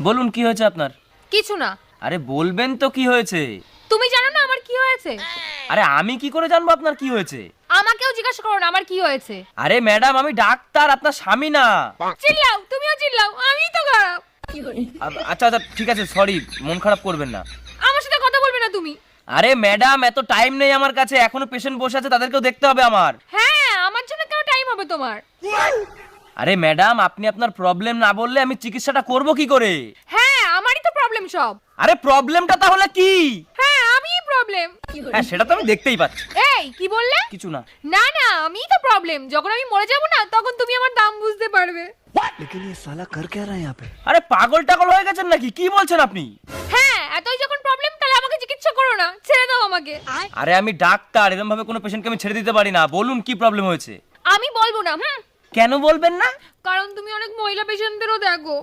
বলুন কি হয়েছে আপনার? কিছু না। আরে বলবেন তো কি হয়েছে? তুমি জানো না আমার কি হয়েছে? আরে আমি কি করে জানবো আপনার কি হয়েছে? আমাকেও জিজ্ঞাসা করো না আমার কি হয়েছে। আরে ম্যাডাম আমি ডাক্তার, আপনার স্বামী না। চিল্লাও, তুমিও চিল্লাও, আমিই তো খারাপ। আচ্ছা আচ্ছা ঠিক আছে, সরি, মন খারাপ করবেন না। আমার সাথে কথা বলবে না তুমি। আরে ম্যাডাম এত টাইম নেই আমার কাছে, এখনো পেশেন্ট বসে আছে, তাদেরকেও দেখতে হবে আমার। হ্যাঁ, আমার জন্য কেন টাইম হবে তোমার? আরে ম্যাডাম আপনি আপনার প্রবলেম না বললে আমি চিকিৎসাটা করব কি করে? হ্যাঁ, আমারই তো প্রবলেম সব। আরে প্রবলেমটা তাহলে কি? হ্যাঁ, আমিই প্রবলেম। হ্যাঁ সেটা তো আমি দেখতেই পাচ্ছি। এই কি বললে? কিছু না। না না, আমিই তো প্রবলেম। যখন আমি মরে যাব না তখন তুমি আমার দাম বুঝতে পারবে। लेकिन ये साला कर क्या रहा है यहाँ पे? আরে পাগল টাগল হয়ে গেছেন নাকি? কি বলছেন আপনি? হ্যাঁ, এতই যখন প্রবলেম তাহলে আমাকে চিকিৎসা করো না, ছেড়ে দাও আমাকে। আরে আমি ডাক্তার, এরকম ভাবে কোনো পেশেন্টকে আমি ছেড়ে দিতে পারি না। বলুন কি প্রবলেম হয়েছে? আমি বলবো না। কেন বলবেন না? কারণ তুমি অনেক মহিলা পেশেন্টদেরও দেখো।